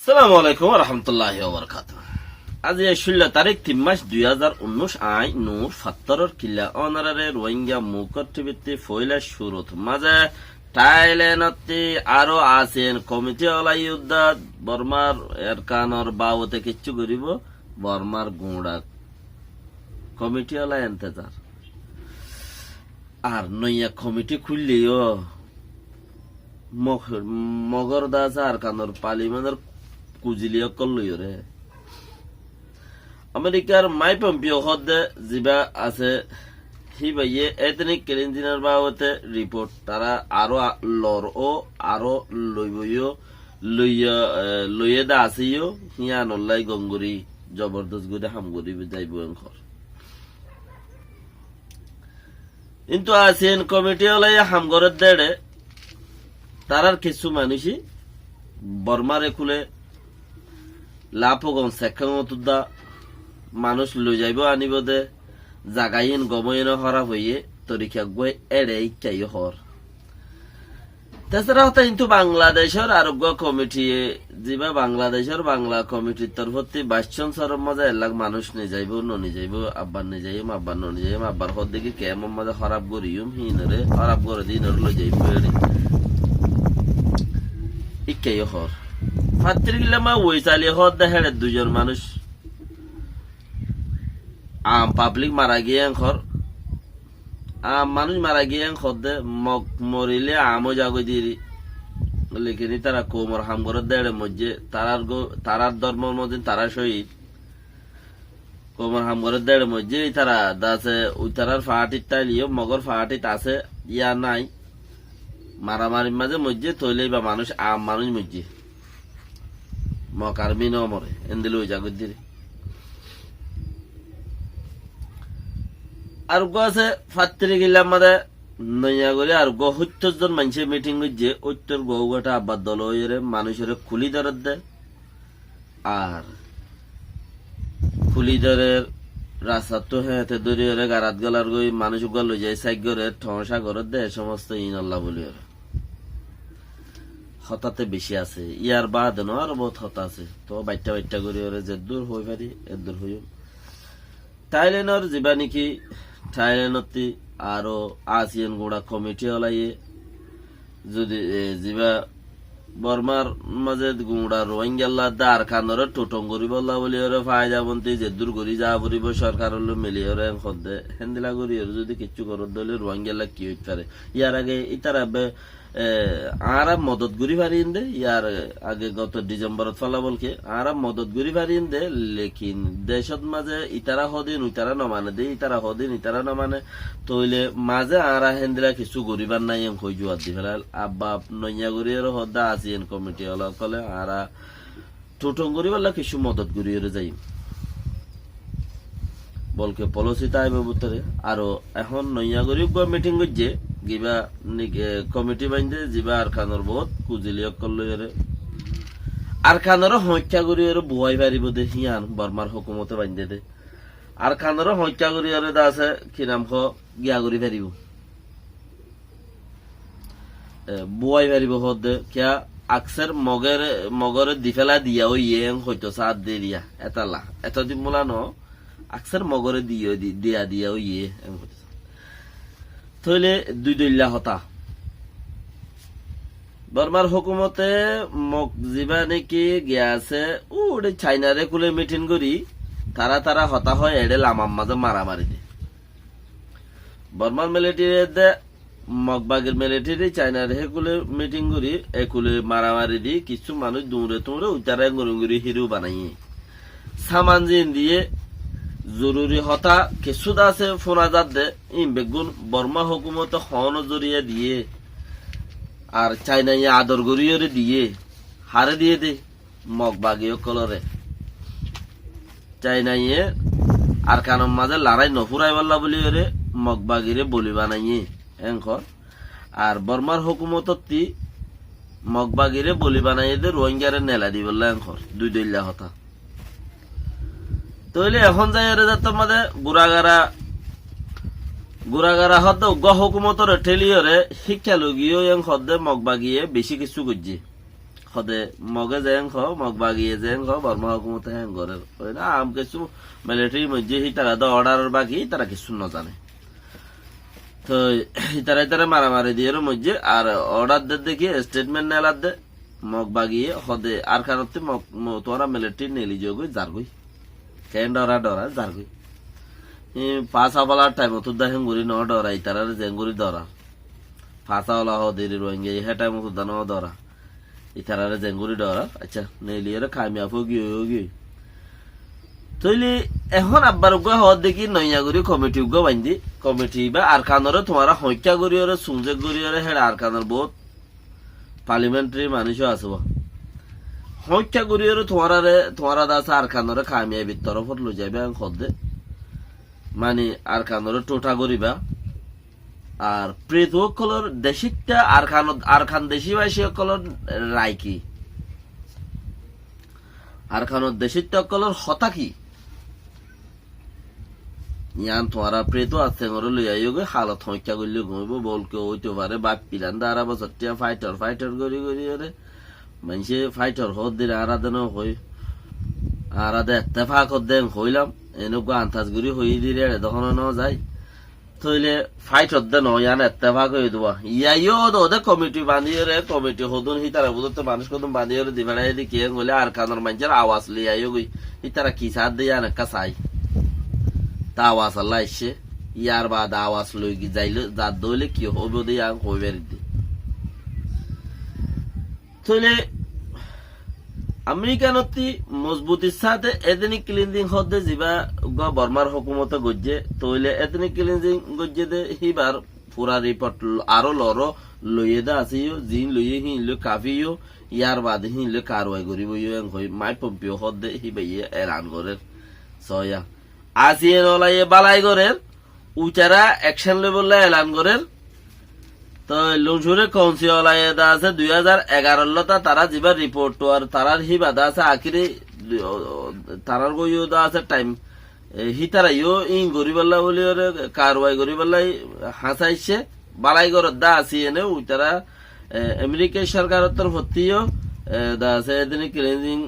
সালামু আলাইকুম রহমতুল্লাহি ওয়া বারাকাতুহু। আজি 16 তারিখ 3 মাস 2019 আই নূর 70 কিলা অনারারে রোহিঙ্গা মুকট্টিবিতি ফয়লা শুরুত মাঝে থাইল্যান্ডতে আরো আছেন কমিটি অলাইউদ্দা বর্মার এরকানর বাবতে কিচ্ছু করিব বর্মার গুঁড়া কমিটি অলা ইন্তজার আর নইয়া কমিটি খুললিও মগর দাস আর কানর পার্লিমেন্টের কুজিলিয়া করলই রে আমেরিকার মাই পম্পিও হদে জিবা আছে হি ভাইয়ে এথনিক ক্লিনজিনার বাবতে রিপোর্ট তারা আরো লর ও আরো লইবইও লইয়ে দা আসিও হিয়া নল্লাই গঙ্গুরি জবরদস্ত গুদে হামগুরি যাইব এনখর কিন্তু আসেন কমিটি হলাই হামগরের দেড়ে তারার কিছু মানুষই বর্মারে খুলে লাভগন সেক্ষমতুদা মানুষ লই যাইব আনিব দে জাগাইন গময়ন হরা হইয়ে তরিকা গই এড়ে ইচ্ছাই হর তাছাড়া হতা কিন্তু বাংলাদেশের আরোগ্য কমিটি যিবা বাংলাদেশের বাংলা কমিটির তরফতি 22 সরম মাঝে এলাক মানুষ নিয়ে যাইব ননি যাইব আব্বার নিয়ে যাইম আব্বার ননি যাইম আব্বার হদ দেখি কেমন মাঝে খারাপ করিম হিনরে খারাপ করে দিন লই যাইব ইচ্ছাই হর ফাত্রিগিলামা ওই চালিয়ে হদ দেখে দুজন মানুষ পাবলিক মারা গিয়ে ঘর মানুষ মারা গিয়ে খদ্দে মরিলে আমও জাগো দিরি লেখিনি তারা কোমর হামগরের দেড়ের মধ্যে তারার ধর্মের মধ্যে তারা শহীদ কোমর হামগরের দেড়ের মধ্যে তারা দাসে ওই তারার ফাহাটির তাইলিও মগর ফাহাটিত আছে ইয়া নাই মারামারির মাঝে মধ্যে তৈলেই বা মানুষ মানুষ মধ্যে মকার মিন মরে এন্দিল ওই জাগর দিরি আর আছে ফাত্রি গিলাম মাদে নইয়া করে আর 70 জন মানুষের মিটিং হচ্ছে উত্তর গৌঘাটা আব্বার দল মানুষের খুলি ধরে দেয় আর খুলি ধরে রাস্তা তো হ্যাঁ দড়ি গারাত গলার গই মানুষ গল যায় সাইগরে ঠসা ঘর দেয় সমস্ত ইনাল্লাহ বলি হতাতে বেশি আছে ইয়ার বাদ ন আর বহুত হতা আছে তো বাইটা বাইটা করি যে দূর হই পারি এর দূর হইম থাইল্যান্ডর যিবা নাকি থাইল্যান্ডতে আরো আসিয়ান গুড়া কমিটি হলাইয়ে যদি যিবা বর্মার মাঝে গুড়া রোহিঙ্গা দার খানরে টোটং করিব বলি ফায়দা বন্তি যে দূর করি যা পড়িব সরকার মিলি খদ্দে হেন্দিলা করি যদি কিছু করত দলে রোহিঙ্গা কি হইতে পারে ইয়ার আগে ইতারা আরা মদত গুরি পারিন দে ইয়ার আগে গত ডিসেম্বরত ফলাবলকে আরা মদত গুরি পারিন দে লেকিন দেশত মাঝে ইতারা হদিন ইতারা নমানে দে ইতারা হদিন ইতারা নমানে তইলে মাঝে আরা হেন্দিলা কিছু গরিবার নাই হই জুয়ার দি ফেলাল আব্বা নইয়া গরিয়ের হদা আসিয়েন কমিটি হল কলে আরা টোটং গরিবাল্লা কিছু মদত গুরিয়ের যাই বলকে পলিসি তাই বুতরে আরো এখন নইয়া গরিব মিটিং করছে গিবা কমিটি বাইন্দে যিবা আর খানর বহুত কুজিলিয়ক করলে আর খানর হত্যা করি বুয়াই পারিব দে হিয়ান বর্মার হুকুমতে বাইন্দে দে আর খানর হত্যা করি আছে কি নাম গিয়া করি পারিব বুয়াই পারিব হদে কিয়া আকসের মগরে দিফেলা দিয়া ওই হয়তো সাত দিয়ে দিয়া এতালা এতদিন মোলা ন আকসের মগরে দিয়া দিয়া ওই থইলে দুই দইলা হতা বর্মার হুকুমতে যিবা নাকি গিয়াছে ওরে চাইনারে কুলে মিটিং করি তারা হতা হয় এডে লামার মাঝে মারামারি দে বর্মার মিলিটারি দে মগবাগের মিলিটারি চাইনারে কুলে মিটিং করি একুলে মারামারি দি কিছু মানুষ দৌড়ে উতারে গরুঙ্গুরি হিরো বানাইয়ে সামান জিন দিয়ে জরুরি হতা কিছু আছে ফোনা যাত দে বেগুন বর্মা হুকুমত হন জরিয়া দিয়ে আর চাইনাই আদর গরিয়ে দিয়ে হারে দিয়ে দে মগ বাগিয়ে কলরে চাইনাইয়ে আর কানম মাঝে লড়াই নফুরাই বললা বলি মগ বাগিরে বলি বানাইয়ে এঙ্কর আর বর্মার হুকুমত মগ বাগিরে বলি বানাইয়ে দে রোহিঙ্গারে নেলা দি বললা এঙ্কর দুই দইলা হতা তইলে এখন যাই মাঝে গুড়াগারা হদ হুকুমতরে ঠেলিয়রে শিক্ষা লগিয়ে হদে মগবাগিয়ে বেশি কিছু করছে হদে মগে যেন খ মগ বাগিয়ে যেন খ বর্মা হুকুমতে হ্যাং ঘরের ওই না আম কিছু মিলিটারি মধ্যে হি তারা তো অর্ডারের বাকি তারা কিছু না জানে তো তারা মারামারি দিয়ে মধ্যে আর অর্ডার দে দেখি স্টেটমেন্ট নেলার দে মগ বাগিয়ে হদে আর কারণতে তোরা মিলিটারি নেলি যোগ যারগই কেন ডরা ডরা যারগই ফাঁসা বলার টাইম তো দেখেন গুড়ি ন ডরা তারা জেঙ্গুরি ডরা ফাঁসা ওলা হদে রোহিঙ্গা হে টাইম তো ন ডরা ইতারারে জেঙ্গুরি ডরা আচ্ছা নেলিয়ে কামিয়াব গিয়ে তৈলি এখন আব্বার উগ্র হওয়ার দেখি নইয়াগুড়ি কমিটি উগ্র বান্ধি কমিটি বা আর কানরে তোমার সংখ্যা গড়িয়রে সুংজেক গড়িয়রে হেড আর কানর বহুত পার্লিমেন্টারি মানুষও আসব সংখ্যা গড়িয়রে তোমার আছে আর কানরে কামিয়াবি তরফত লৈ যাবে খদ্দে মানে আর কানরে টোটা গড়িবা আর প্রেত সকলের দেশিকটা আর খান দেশিবাসী সকলের রায় কি আর খানোর দেশিকটা সকলের হতা কি ইয়ান তোমারা প্রেত আছে ঘরে লই আইও গে হালত সংখ্যা করলে ঘুমিব বলকে হইতে পারে বাপ পিলান দাঁড়া বছর ফাইটার করি রে মানুষে ফাইটার হত দিন আরাধন হই আরাধে এত্তেফাক দেন হইলাম এনেকুৱা আন্তাজ গুড়ি হই দিলে তখন ন যায় থইলে ফাইটার দেন ইয়ান এত্তেফাক হয়ে দেবো ইয়াইও ওদের কমিটি বাঁধিয়ে রে কমিটি হদুন হিতারা বুঝতে মানুষ কদম বাঁধিয়ে রে দিবেড়াই দি কে হইলে আর কানোর মানুষের আওয়াজ লিয়ে আইও গই হিতারা কি সাথ দিয়ে অনেকটা চাই আওয়াজ আল্লাহ এসে ইয়ার বাদ আওয়াজ লই যাইলে যার দইলে কি হইব দিয়ে হইবার তাহলে আমেরিকানতি মজবুতির সাথে এথনিক ক্লিনজিং হতে যাবা বর্মার হুকুমতে গজ্জে তইলে এথনিক ক্লিনজিং গজ্জে দে হিবার পুরা রিপোর্ট আরো লড় লইয়ে দা আসিও জিন লইয়ে হিনলে কাফিও ইয়ার বাদ হিনলে কারওয়াই করিব হই মাই পম্পিও হদে হিবাইয়ে এলান করে সয়া আসিয়ে নলাইয়ে বালাই করের উচারা অ্যাকশন লেভেল এলান করের তো লুনসুরে কাউন্সিল দা আছে 2011 লতা তারা যিবা রিপোর্ট আর তারার হিবা দা আছে আখিরি তারার গইও দা আছে টাইম হি তারা ইও ইন গরিবাল্লা বলি ওরে কারওয়াই গরিবাল্লাই হাসাইছে বালাই করার দা আসিয়ে নে উচারা আমেরিকা সরকারের তরফ হতিও দা আছে এদিনে ক্লিনজিং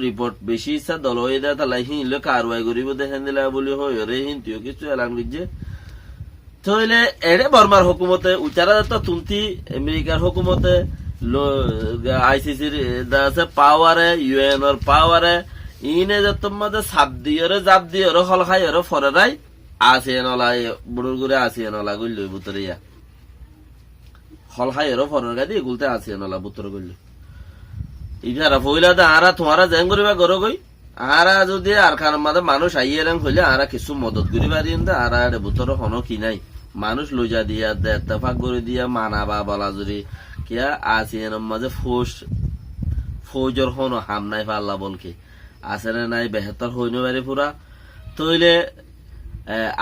রিপোর্ট বেশি ইচ্ছা দল হয়ে দেয় তাহলে হিনলে কারওয়াই করিব দেখেন দিলা বলি হয় রে হিনতিও কিছু এলান করছে তাহলে এড়ে বর্মার হুকুমতে উচারা তো তুমতি আমেরিকার হুকুমতে আইসিসির দা আছে পাওয়ারে ইউএন এর পাওয়ারে ইনে যে তোমাদের সাপ দিয়রে জাপ দিয়রে হল খাইয়রে ফরেরাই আসিয়ে নলা বুড়ুর করে আসিয়ে নলা গইল বুতরিয়া হল খাইয়রে ফরের গাদি এগুলতে আসিয়ে নলা বুতর গইল ইহারা ফইলা দা আরা তোমারা জেন করিবা গরো গই আরা যদি আর খান মাদে মানুষ আইয়ে রং হইলে আরা কিছু মদত করি পারিন দা আরা এর ভিতর হনো কি নাই মানুষ লইজা দিয়া দে ইত্তেফাক করে দিয়া মানাবা বলা যদি কিয়া আসিয়েন মাঝে ফৌজর হনো হাম নাই পাল্লা বলকে আসেনে নাই বেহতর হইনো বাড়ি পুরা তইলে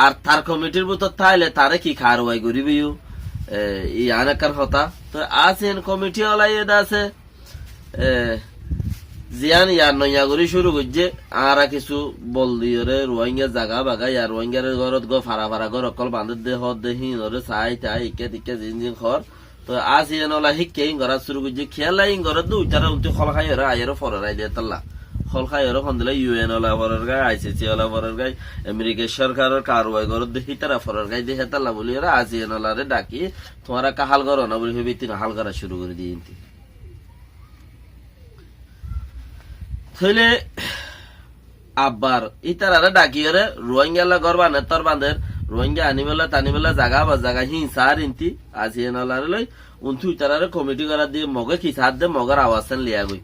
আর তার কমিটির ভিতর তাইলে তারে কি কারওয়াই করিবিও ই আনেকার কথা তো আসিয়েন কমিটি ওলাই দা আছে জিয়ান ইয়ার নইয়া করি শুরু করছে আরা কিছু বল দিয়ে রোহিঙ্গা জাগা বাগা ইয়ার রোহিঙ্গার ঘরত গো ফারা ফারা ঘর অকল বান্ধব দে হদ দে হিন চাই তাই ইকে তিকে জিন খর তো আসি নলা শিক্ষা ইং ঘর শুরু করছে খেলা ইং ঘর দুইটারে উঠে ফল খাই আয়ের ফরাই দিয়ে তাল্লা ফল খাই সন্দিলে ইউএন ওলা ফরের গাই আইসিসি ওলা ফরের গাই আমেরিকা সরকারের কারওয়াই ঘর দেখি তারা ফরের গাই দিয়ে তাল্লা বলি আসি নলারে ডাকি তোমারা কাহাল ঘর না বলি ভেবে তিন হাল করা শুরু করে দিয়ে থইলে আব্বার ইতারা ডাকিয়ে রোহিঙ্গা ঘর বানে তোর বাঁধের রোহিঙ্গা আনিবেলা টানিবেলা জাগা বা জাগা হিংসার ইন্তি আসিয়ে নলারে লই উন্তু ইতারারে কমিটি করা দিয়ে মগে কি সাথ দে মগর আওয়াজেন লিয়া গই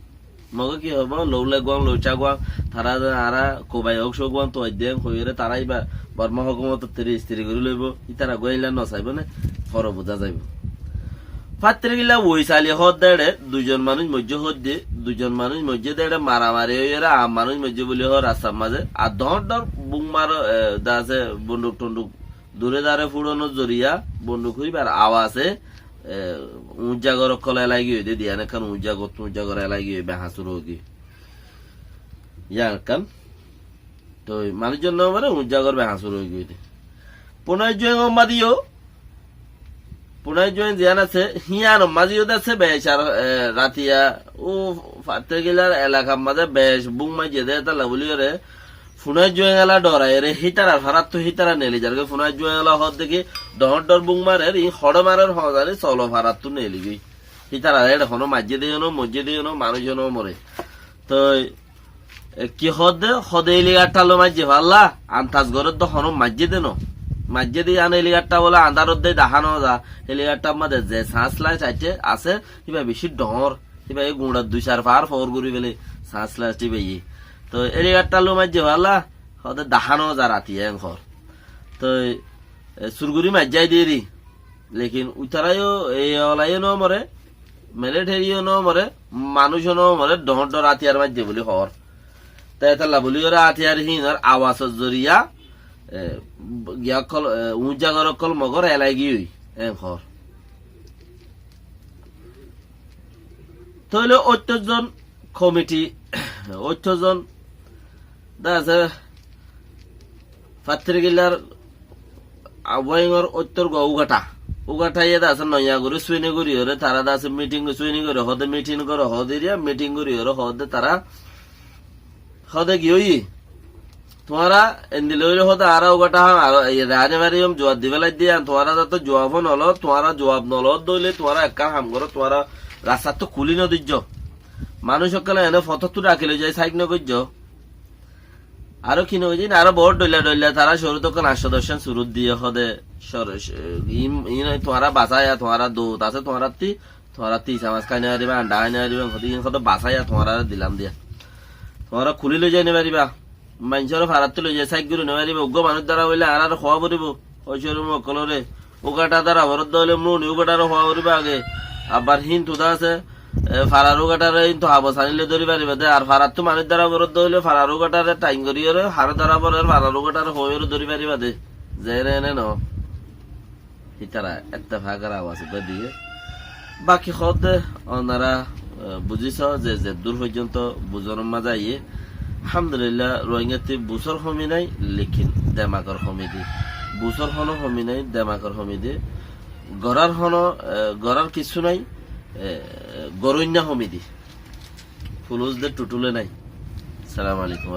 মগে কি হব লৌলে গুয়াং লৌচা গুয়াং তারা আরা কোবাই হোক সো গুয়াং তো দেন হইরে তারাই বা বর্মা হুকুমত তেরি স্ত্রী করে লইব ইতারা গইলা নসাইব না ফর বোঝা যাইব ফাত্রে গিলা ওই চালি হদ দেড়ে দুজন মানুষ মজ্জ হদ দিয়ে দুজন মানুষ মজ্জ দেড়ে মারামারি হয়ে আম মানুষ মজ্জ বলি হর রাস্তার মাঝে আর দর দর বুং মার দাসে বন্দুক টন্দুক দূরে দাঁড়ে ফুড়নো জরিয়া বন্দুক হইবার আওয়াজে উজ্জাগর কলে লাগি হইতে দিয়া নেখান উজ্জাগর লাগি হইবে হাসুর হোকি ইয়ার কান তো মানুষজন মানে উজ্জাগর বে হাসুর হয়ে গিয়ে পুনর্জয় দিও পুনাই জয়েন জিয়ান আছে হিয়ান মাঝিও আছে বেশ আর রাতিয়া ও ফাতে গেলার এলাকার মাঝে বেশ বুং মাঝে দে তালা বলি রে ফুনাই জয়েন এলা ডরাই রে হিতারা ফারাত তো হিতারা নেলি যার ফুনাই জয়েন এলা হদ দেখি ডহর ডর বুং মারে ই হড় মারের হজারে চলো ফারাত তো নেলি গই হিতারা রে হনো মাঝে দিয়ে নো মজ্জে দিয়ে নো মানুষজন মরে তো কি হদে হদে এলিগাটালো মাঝে ভাল্লা আন্তাজ ঘরের তো হনো মাঝে দে নো মাঝে দিয়ে আন এলিগারটা বলে আন্ধারত দিয়ে দেখানো যা এলিগারটার মধ্যে যে শ্বাস লাই চাইছে আছে কিবা বেশি ডর কিবা এই গুঁড়ার 2-4 পার ফর করি বেলে শ্বাস লাই টিবে তো এলিগারটা লো মাঝে ভাল্লা হদে দেখানো যা রাতি ঘর তো সুরগুড়ি মাঝাই দিয়ে রি লেকিন উতারাইও এই অলাইও ন মরে মিলিটারিও ন মরে মানুষও ন মরে ডর ডর আতিয়ার মাঝে বলি হর তাই তাল্লা বলি ওরা আতিয়ার হিনার আওয়াজের জরিয়া গিয়াকল উজাগরকল মগর এলাই গিয়ে ঘর তাহলে 80 জন কমিটি 80 জন দাসে ফাত্রিগিলার আবয়ঙ্গর উত্তর উগাটা উগাটাইয়ে দাসে নয়া করে সুইনি করি ওরে তারা দাসে মিটিং সুইনি করে হদে মিটিং করে হদিরিয়া মিটিং করি ওরে হদে তারা হদে গিয়ে তোমারা এন্দিলে হতে আরো গোটা রাজে মারিম জবাব দিবে লাই দিয়ে তোমারা যত জবাব নল তোমারা জবাব নল দইলে তোমারা একা হাম করো তোমারা রাস্তা তো খুলি নদীর্য মানুষ সকালে এনে ফটো রাখিলে যাই সাইক নগর্য আরো কি নই আরো বড় ডইলা ডইলা তারা শুরু তখন 8 শুরু দিয়ে হদে তোমারা বাসায়া তোমারা দুধ আছে তোমারা তি চামাজ খাই নেওয়া দিবা আন্ডা খাই নেওয়া দিবা হতে বাসায়া তোমারা দিলাম দিয়া তোমারা খুলি লই যাই নেবারিবা মানুষের ভাড়াত লই যায় সাইক করে নেওয়া দিব উগ্র মানুষ দ্বারা হইলে আর খোয়া পড়িব ওইসব মকলরে ওগাটা দ্বারা ভরত হইলে মন ওগাটারও খোয়া পড়িব আগে আবার হিন তুদা আছে ফারার ওগাটারে কিন্তু হাবস আনিলে ধরি পারিবে আর ফারার তো মানুষ দ্বারা ভরত হইলে ফারার ওগাটারে টাইম করিয়ে হার দ্বারা পরে ফারার ওগাটারে হয়ে ধরি পারিবা দে যে এনে ন হিতারা একটা ভাগার আওয়াজ দিয়ে বাকি হতে ওনারা বুঝিছ যে দূর পর্যন্ত বুঝর মাজা ইয়ে আলহামদুলিল্লাহ রোহিঙ্গাতে বুসর হমি নাই লেকিন দেমাকর হমি দি বুসর হনো হমি নাই দেমাকর হমি দি গড়ার কিছু নাই গরইন্যা হমি দি ফুলুজ দে টুটুলে নাই। সালাম আলাইকুম।